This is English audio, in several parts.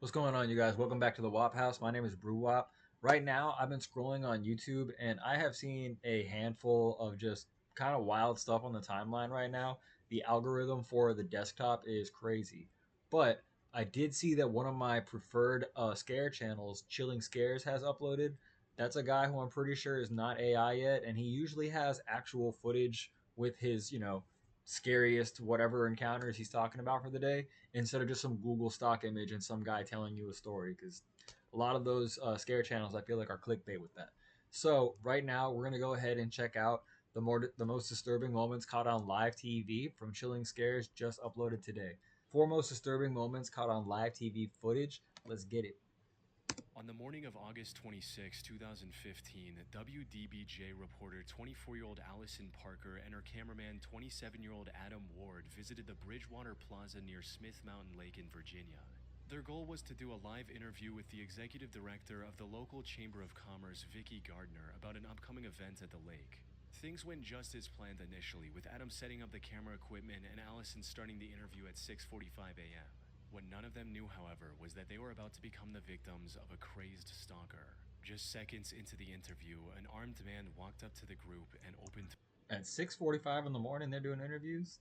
What's going on, you guys? Welcome back to the Wop House. My name is Bruwop. Right now, I've been scrolling on YouTube and I have seen a handful of just kind of wild stuff on the timeline right now. The algorithm for the desktop is crazy. But I did see that one of my preferred scare channels, Chilling Scares, has uploaded. That's a guy who I'm pretty sure is not AI yet, and he usually has actual footage with his, scariest whatever encounters he's talking about for the day instead of just some Google stock image and some guy telling you a story. Because a lot of those scare channels, I feel like, are clickbait with that. So right now, we're gonna go ahead and check out the most disturbing moments caught on live TV from Chilling Scares, just uploaded today. Four most disturbing moments caught on live TV footage. Let's get it. On the morning of August 26, 2015, WDBJ reporter 24-year-old Allison Parker and her cameraman 27-year-old Adam Ward visited the Bridgewater Plaza near Smith Mountain Lake in Virginia. Their goal was to do a live interview with the executive director of the local Chamber of Commerce, Vicki Gardner, about an upcoming event at the lake. Things went just as planned initially, with Adam setting up the camera equipment and Allison starting the interview at 6:45 a.m. What none of them knew, however, was that they were about to become the victims of a crazed stalker. Just seconds into the interview, an armed man walked up to the group and opened At 6:45 in the morning, they're doing interviews.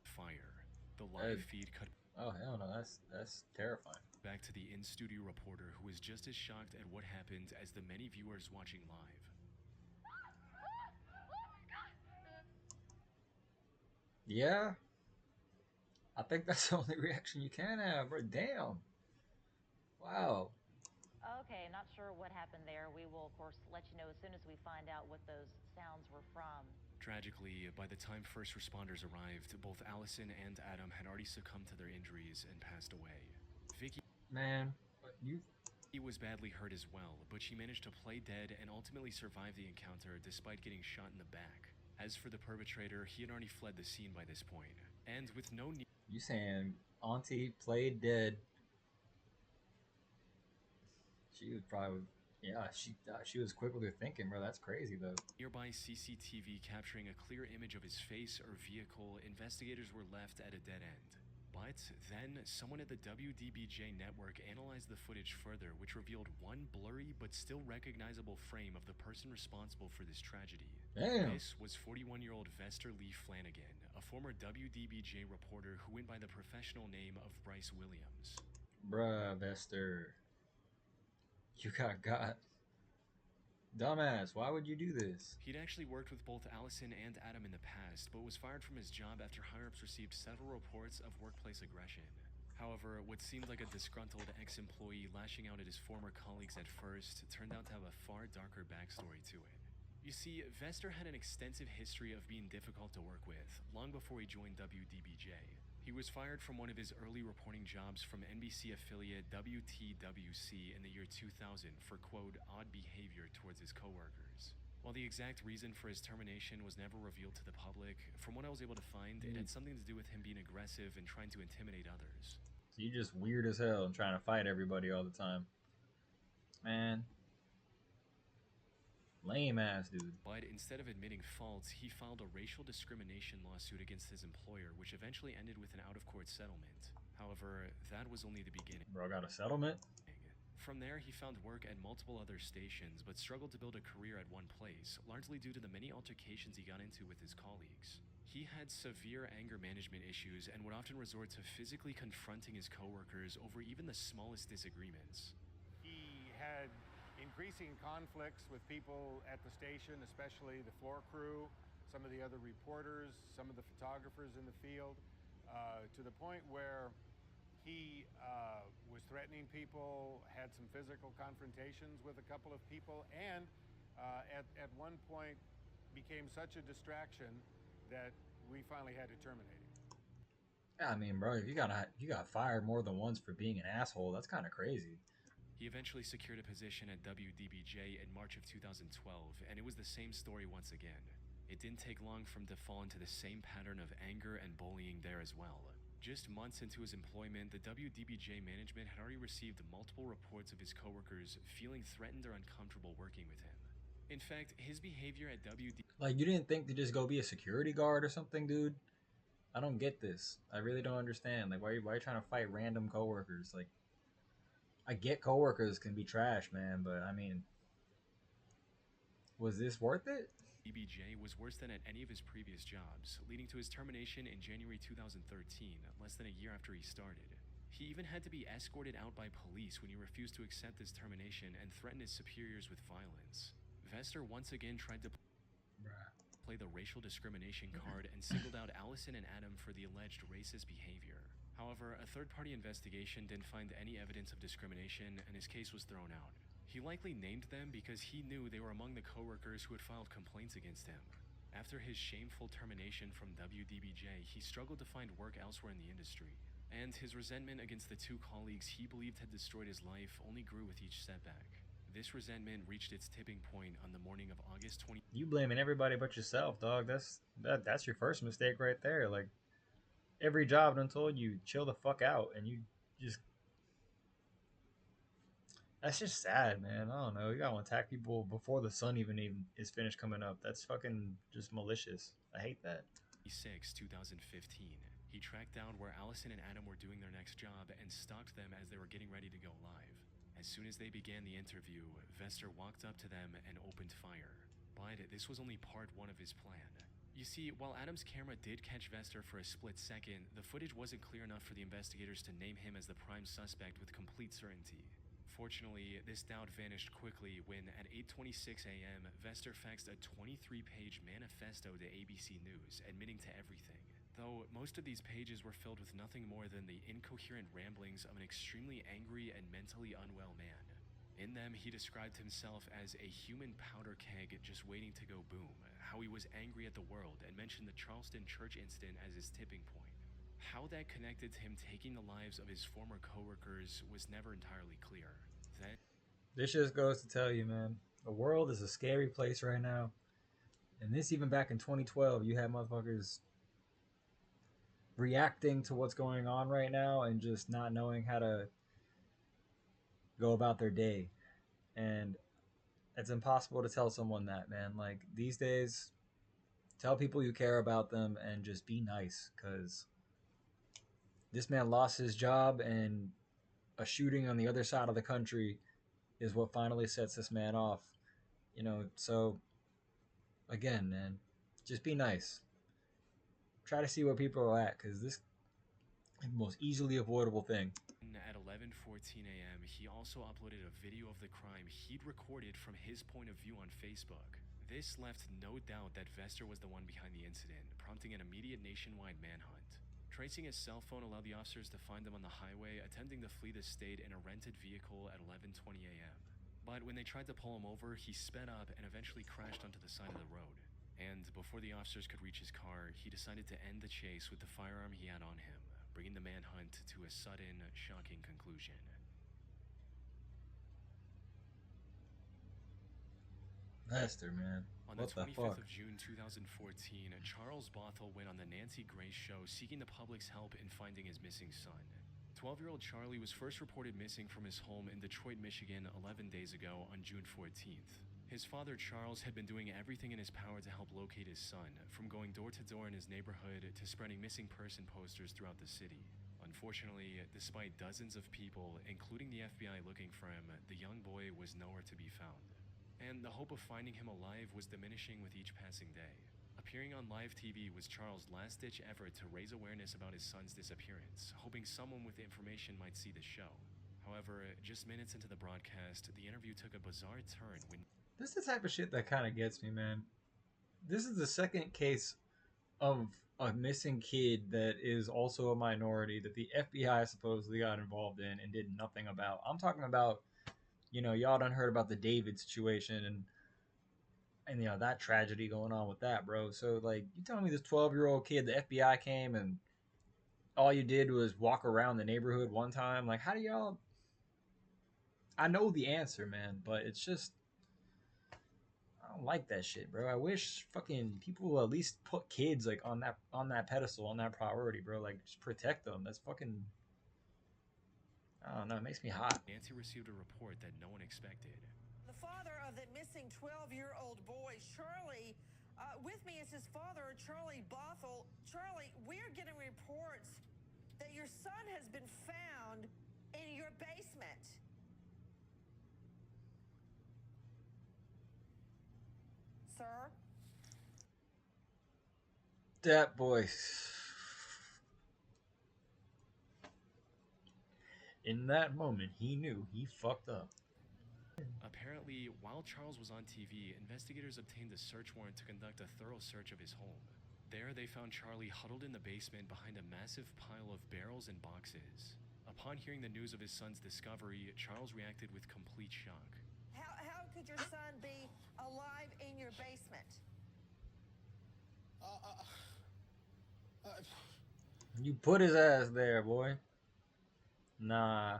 fire. The Uh, live feed cut oh hell no, that's terrifying. back to the in-studio reporter, who was just as shocked at what happened as the many viewers watching live. Yeah, I think that's the only reaction you can have. Bro. Damn. Wow. Okay, not sure what happened there. We will, of course, let you know as soon as we find out what those sounds were from. Tragically, by the time first responders arrived, both Allison and Adam had already succumbed to their injuries and passed away. Vicky Man, you was badly hurt as well, but she managed to play dead and ultimately survive the encounter despite getting shot in the back. As for the perpetrator, he had already fled the scene by this point, and with no need you saying Auntie played dead? She was probably she was quick with her thinking, bro. That's crazy though. nearby CCTV capturing a clear image of his face or vehicle, investigators were left at a dead end. But then, someone at the WDBJ network analyzed the footage further, which revealed one blurry but still recognizable frame of the person responsible for this tragedy. Damn, This was 41-year-old Vester Lee Flanagan, a former WDBJ reporter who went by the professional name of Bryce Williams. bruh, Vester, you got dumbass. Why would you do this? He'd actually worked with both Allison and Adam in the past, but was fired from his job after higher-ups received several reports of workplace aggression. However, what seemed like a disgruntled ex-employee lashing out at his former colleagues at first turned out to have a far darker backstory to it. You see, Vester had an extensive history of being difficult to work with, long before he joined WDBJ. He was fired from one of his early reporting jobs from NBC affiliate WTWC in the year 2000 for, quote, odd behavior towards his coworkers. While the exact reason for his termination was never revealed to the public, from what I was able to find, it had something to do with him being aggressive and trying to intimidate others. So you just weird as hell and trying to fight everybody all the time, man. Lame ass dude. But instead of admitting fault, he filed a racial discrimination lawsuit against his employer, which eventually ended with an out-of-court settlement. However, that was only the beginning. Bro got a settlement. From there, he found work at multiple other stations, but struggled to build a career at one place, largely due to the many altercations he got into with his colleagues. He had severe anger management issues and would often resort to physically confronting his coworkers over even the smallest disagreements. He had increasing conflicts with people at the station, especially the floor crew, some of the other reporters, some of the photographers in the field, to the point where he was threatening people, had some physical confrontations with a couple of people, and at one point became such a distraction that we finally had to terminate him. Yeah, I mean, bro, if you got fired more than once for being an asshole, that's kind of crazy. He eventually secured a position at WDBJ in March of 2012, and it was the same story once again. It didn't take long for him to fall into the same pattern of anger and bullying there as well. Just months into his employment, the WDBJ management had already received multiple reports of his coworkers feeling threatened or uncomfortable working with him. In fact, his behavior at WD Like, you didn't think to just go be a security guard or something, dude? I don't get this. I really don't understand. Like, why are you trying to fight random coworkers? Like, I get coworkers can be trash, man, but I mean, was this worth it? DBJ was worse than at any of his previous jobs, leading to his termination in January 2013, less than a year after he started. He even had to be escorted out by police when he refused to accept his termination and threatened his superiors with violence. Vester once again tried to play the racial discrimination card and singled out Allison and Adam for the alleged racist behavior. However, a third-party investigation didn't find any evidence of discrimination and his case was thrown out. He likely named them because he knew they were among the coworkers who had filed complaints against him. After his shameful termination from WDBJ, he struggled to find work elsewhere in the industry. And his resentment against the two colleagues he believed had destroyed his life only grew with each setback. This resentment reached its tipping point on the morning of August 20. You blaming everybody but yourself, dog. That's your first mistake right there. Like every job done told you chill the fuck out, and you just that's just sad, man. I don't know. You gotta attack people before the sun even is finished coming up. That's fucking just malicious. I hate that. 2015. He tracked down where Allison and Adam were doing their next job and stalked them as they were getting ready to go live. As soon as they began the interview, Vester walked up to them and opened fire. But this was only part one of his plan. You see, while Adam's camera did catch Vester for a split second, the footage wasn't clear enough for the investigators to name him as the prime suspect with complete certainty. Fortunately, this doubt vanished quickly when, at 8:26 a.m., Vester faxed a 23-page manifesto to ABC News, admitting to everything. Though most of these pages were filled with nothing more than the incoherent ramblings of an extremely angry and mentally unwell man. In them, he described himself as a human powder keg just waiting to go boom, how he was angry at the world, and mentioned the Charleston church incident as his tipping point. How that connected to him taking the lives of his former coworkers was never entirely clear. Then, This just goes to tell you, man, the world is a scary place right now. And this even back in 2012, you had motherfuckers reacting to what's going on right now and just not knowing how to go about their day. And it's impossible to tell someone that, man. Like these days, tell people you care about them and just be nice, because this man lost his job, and a shooting on the other side of the country is what finally sets this man off. So again, man, just be nice. Try to see where people are at, because this is the most easily avoidable thing. at 11:14 a.m., he also uploaded a video of the crime he'd recorded from his point of view on Facebook. This left no doubt that Vester was the one behind the incident, prompting an immediate nationwide manhunt. Tracing his cell phone allowed the officers to find him on the highway, attempting to flee the state in a rented vehicle at 11:20 a.m. But when they tried to pull him over, he sped up and eventually crashed onto the side of the road. And before the officers could reach his car, he decided to end the chase with the firearm he had on him, bringing the manhunt to a sudden, shocking conclusion. Lester, man. On What the the 25th fuck? of June 2014, Charles Bothell went on the Nancy Grace Show seeking the public's help in finding his missing son. 12-year-old Charlie was first reported missing from his home in Detroit, Michigan 11 days ago on June 14th. His father, Charles, had been doing everything in his power to help locate his son, from going door to door in his neighborhood to spreading missing person posters throughout the city. Unfortunately, despite dozens of people, including the FBI, looking for him, the young boy was nowhere to be found. And the hope of finding him alive was diminishing with each passing day. Appearing on live TV was Charles' last-ditch effort to raise awareness about his son's disappearance, hoping someone with information might see the show. However, just minutes into the broadcast, the interview took a bizarre turn when This is the type of shit that kind of gets me, man. This is the second case of a missing kid that is also a minority that the FBI supposedly got involved in and did nothing about. I'm talking about, y'all done heard about the David situation and that tragedy going on with that, bro. So like, you telling me this 12-year-old kid, the FBI came and all you did was walk around the neighborhood one time? Like, how do y'all? I know the answer, man, but it's just I don't like that shit, bro. I wish fucking people will at least put kids like on that pedestal, on that priority, bro. Like just protect them. That's fucking I don't know, it makes me hot. Nancy received a report that no one expected. The father of the missing 12-year-old boy, Charlie, with me is his father, Charlie Bothell. Charlie, we're getting reports that your son has been found in your basement. sir. That boy. In that moment, he knew he fucked up. Apparently, while Charles was on TV, investigators obtained a search warrant to conduct a thorough search of his home. There, they found Charlie huddled in the basement behind a massive pile of barrels and boxes. Upon hearing the news of his son's discovery, Charles reacted with complete shock. How could your son be alive in your basement? You put his ass there, boy. Nah.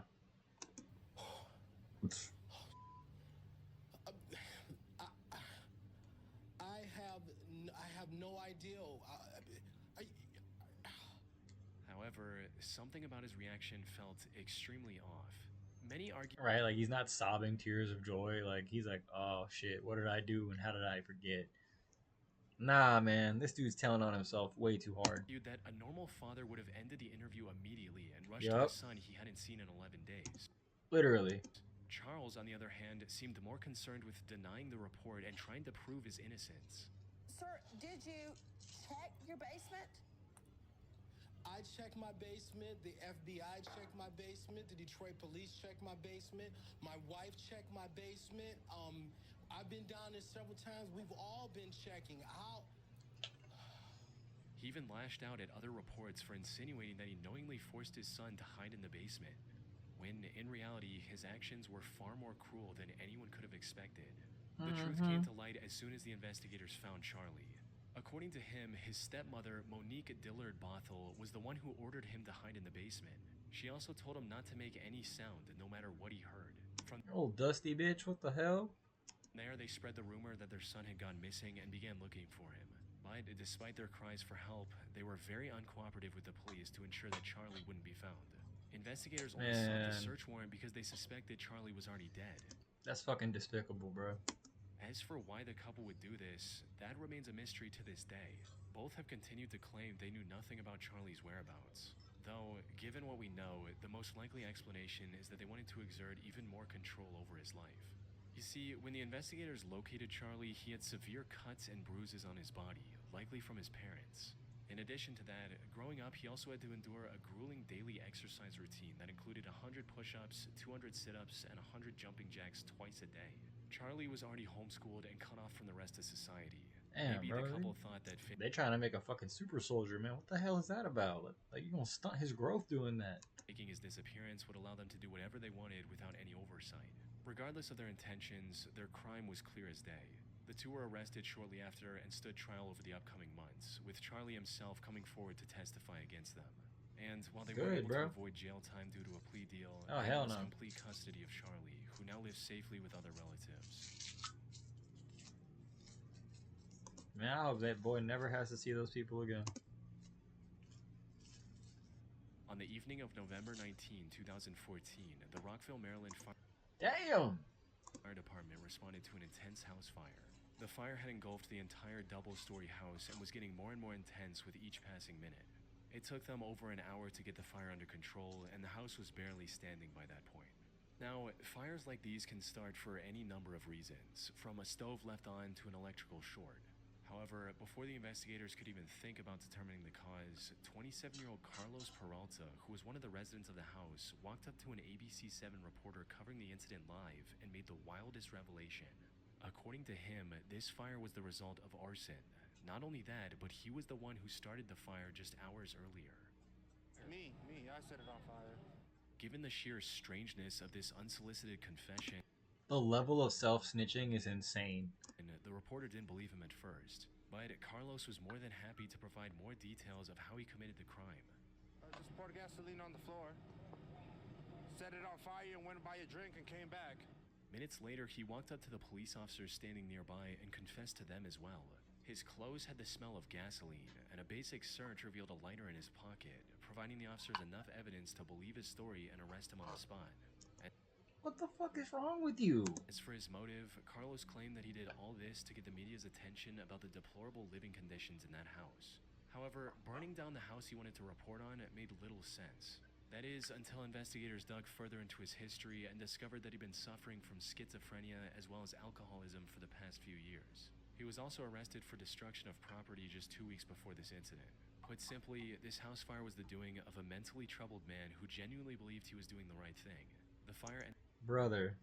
I have no idea. However, something about his reaction felt extremely off. Many argued Right, like he's not sobbing tears of joy. Like he's like, oh shit, what did I do and how did I forget? Nah, man, this dude's telling on himself way too hard. that a normal father would have ended the interview immediately and rushed to Yup. his son he hadn't seen in 11 days. Literally. Charles, on the other hand, seemed more concerned with denying the report and trying to prove his innocence. Sir, did you check your basement? I checked my basement. The FBI checked my basement. The Detroit police checked my basement. My wife checked my basement. I've been down there several times. We've all been checking. He even lashed out at other reports for insinuating that he knowingly forced his son to hide in the basement, when in reality his actions were far more cruel than anyone could have expected. The truth came to light as soon as the investigators found Charlie. According to him, his stepmother, Monique Dillard Bothell, was the one who ordered him to hide in the basement. She also told him not to make any sound, no matter what he heard. From Old dusty bitch, what the hell? there, they spread the rumor that their son had gone missing and began looking for him. But despite their cries for help, they were very uncooperative with the police to ensure that Charlie wouldn't be found. Investigators only sought the search warrant because they suspected Charlie was already dead. That's fucking despicable, bro. As for why the couple would do this, that remains a mystery to this day. Both have continued to claim they knew nothing about Charlie's whereabouts. Though, given what we know, the most likely explanation is that they wanted to exert even more control over his life. You see, when the investigators located Charlie, he had severe cuts and bruises on his body, likely from his parents. In addition to that, growing up, he also had to endure a grueling daily exercise routine that included 100 push-ups, 200 sit-ups, and 100 jumping jacks twice a day. Charlie was already homeschooled and cut off from the rest of society. Damn, Maybe bro. the couple thought that They trying to make a fucking super soldier, man. What the hell is that about? Like you gonna stunt his growth doing that? faking his disappearance would allow them to do whatever they wanted without any oversight. Regardless of their intentions, their crime was clear as day. The two were arrested shortly after and stood trial over the upcoming months, with Charlie himself coming forward to testify against them. And while they were able to avoid jail time due to a plea deal, they lost complete custody of Charlie, who now lives safely with other relatives. Man, I hope that boy never has to see those people again. On the evening of November 19, 2014, the Rockville, Maryland Fire Department responded to an intense house fire. The fire had engulfed the entire double-story house and was getting more and more intense with each passing minute. It took them over an hour to get the fire under control, and the house was barely standing by that point. Now, fires like these can start for any number of reasons, from a stove left on to an electrical short. However, before the investigators could even think about determining the cause, 27-year-old Carlos Peralta, who was one of the residents of the house, walked up to an ABC7 reporter covering the incident live and made the wildest revelation. According to him, this fire was the result of arson. Not only that, but he was the one who started the fire just hours earlier. Me, I set it on fire. Given the sheer strangeness of this unsolicited confession, the level of self-snitching is insane. The reporter didn't believe him at first, but Carlos was more than happy to provide more details of how he committed the crime. I just poured gasoline on the floor, set it on fire, and went to buy a drink and came back. Minutes later, he walked up to the police officers standing nearby and confessed to them as well. His clothes had the smell of gasoline, and a basic search revealed a lighter in his pocket, providing the officers enough evidence to believe his story and arrest him on the spot. What the fuck is wrong with you? As for his motive, Carlos claimed that he did all this to get the media's attention about the deplorable living conditions in that house. However, burning down the house he wanted to report on made little sense. That is, until investigators dug further into his history and discovered that he'd been suffering from schizophrenia as well as alcoholism for the past few years. He was also arrested for destruction of property just 2 weeks before this incident. Put simply, this house fire was the doing of a mentally troubled man who genuinely believed he was doing the right thing. The fire Brother.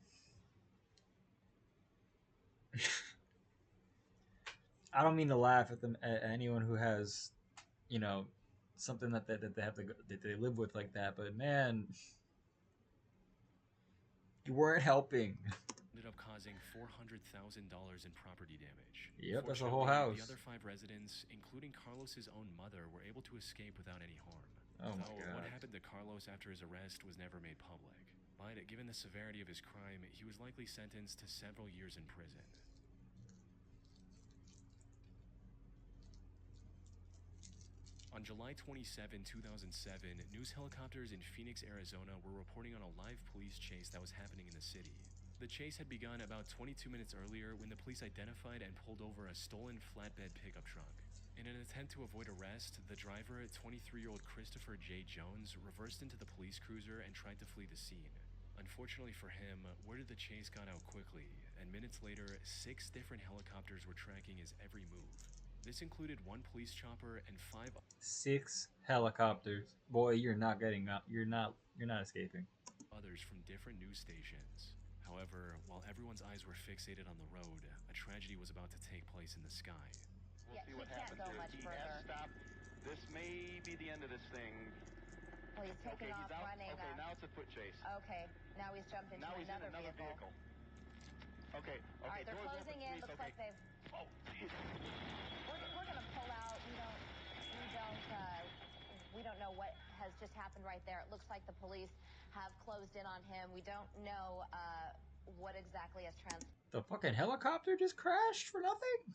I don't mean to laugh at them at anyone who has, you know, something that they have to that they live with like that, but man, you weren't helping. ended up causing $400,000 in property damage. Yep, that's a whole Fortunately, house. the other 5 residents, including Carlos's own mother, were able to escape without any harm. Oh my Though god. what happened to Carlos after his arrest was never made public. But given the severity of his crime, he was likely sentenced to several years in prison. On July 27, 2007, news helicopters in Phoenix, Arizona were reporting on a live police chase that was happening in the city. The chase had begun about 22 minutes earlier when the police identified and pulled over a stolen flatbed pickup truck. In an attempt to avoid arrest, the driver, 23-year-old Christopher J. Jones, reversed into the police cruiser and tried to flee the scene. Unfortunately for him, word of the chase got out quickly, and minutes later, 6 different helicopters were tracking his every move. This included 1 police chopper and 5 6 helicopters. Boy, you're not getting up. You're not escaping. others from different news stations. However, while everyone's eyes were fixated on the road, a tragedy was about to take place in the sky. We'll Yeah, see he what can't happens go here. much He further. has stopped. This may be the end of this thing. Well, he's taking Okay, off he's out. running. Okay, now it's a foot chase. Okay, now he's jumped into Now he's in another another vehicle. Okay, All right, okay, they're doors closing open, in. please. Looks Okay. like they've. Oh, jeez. We're gonna pull out. We don't know what has just happened right there. It looks like the police have closed in on him. We don't know what exactly has transpired. The fucking helicopter just crashed for nothing?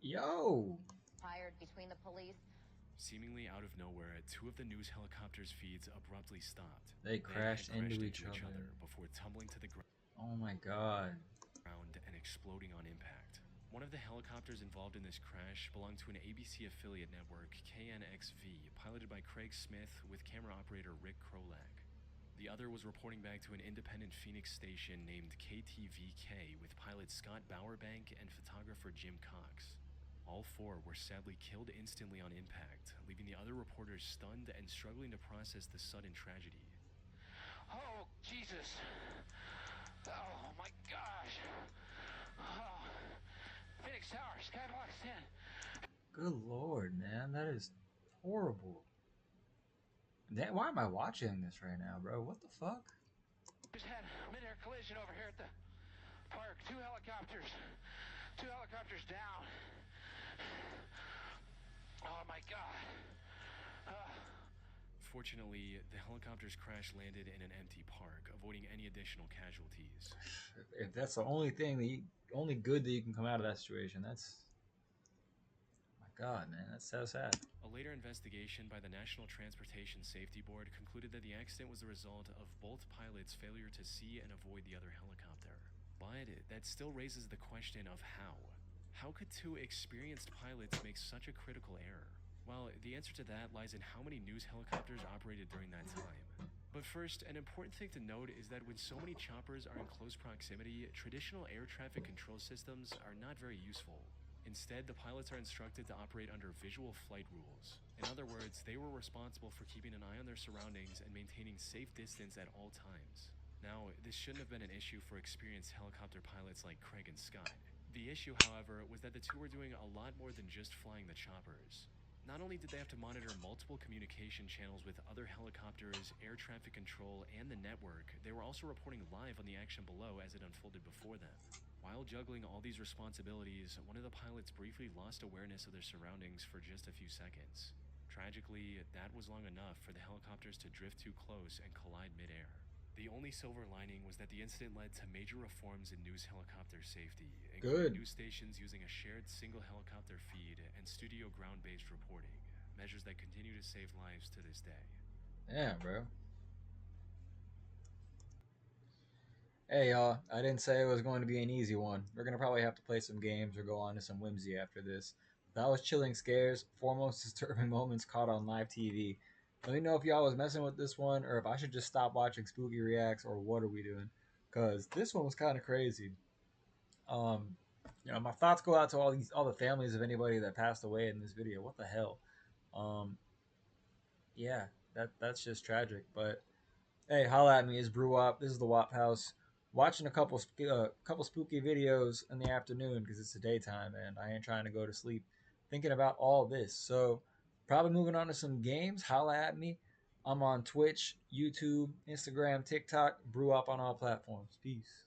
Yo. Between the police. Seemingly out of nowhere, 2 of the news helicopters' feeds abruptly stopped. They crashed had into each other. before tumbling to the Oh my god. ground and exploding on impact. One of the helicopters involved in this crash belonged to an ABC affiliate network, KNXV, piloted by Craig Smith with camera operator Rick Krolak. The other was reporting back to an independent Phoenix station named KTVK with pilot Scott Bowerbank and photographer Jim Cox. All 4 were sadly killed instantly on impact, leaving the other reporters stunned and struggling to process the sudden tragedy. Oh, Jesus. Oh, my gosh. Oh. Phoenix Tower, Skybox 10. Good lord, man. That is horrible. Why am I watching this right now, bro? What the fuck? Just had a mid-air collision over here at the park. 2 helicopters. 2 helicopters down. Oh, my God. Fortunately, the helicopter's crash landed in an empty park, avoiding any additional casualties. If that's the only thing only good that you can come out of that situation, that's my god, man, that's so sad. A later investigation by the National Transportation Safety Board concluded that the accident was the result of both pilots' failure to see and avoid the other helicopter. But that still raises the question of how. How could 2 experienced pilots make such a critical error? Well, the answer to that lies in how many news helicopters operated during that time. But first, an important thing to note is that when so many choppers are in close proximity, traditional air traffic control systems are not very useful. Instead, the pilots are instructed to operate under visual flight rules. In other words, they were responsible for keeping an eye on their surroundings and maintaining safe distance at all times. Now, this shouldn't have been an issue for experienced helicopter pilots like Craig and Scott. The issue, however, was that the 2 were doing a lot more than just flying the choppers. Not only did they have to monitor multiple communication channels with other helicopters, air traffic control, and the network, they were also reporting live on the action below as it unfolded before them. While juggling all these responsibilities, one of the pilots briefly lost awareness of their surroundings for just a few seconds. Tragically, that was long enough for the helicopters to drift too close and collide midair. The only silver lining was that the incident led to major reforms in news helicopter safety, including news stations using a shared single helicopter feed and studio ground-based reporting, measures that continue to save lives to this day. Yeah, bro. Hey, y'all. I didn't say it was going to be an easy one. We're going to probably have to play some games or go on to some whimsy after this. That was Chilling Scares, 4 most disturbing moments caught on live TV. Let me know if y'all was messing with this one or if I should just stop watching Spooky Reacts or what are we doing. Because this one was kind of crazy. My thoughts go out to all the families of anybody that passed away in this video. What the hell? Um, yeah, that's just tragic. But hey, holla at me. It's Bruwop. This is the Wop House. Watching a couple spooky videos in the afternoon because it's the daytime and I ain't trying to go to sleep. Thinking about all this. So probably moving on to some games. Holla at me. I'm on Twitch, YouTube, Instagram, TikTok. Bruwop on all platforms. Peace.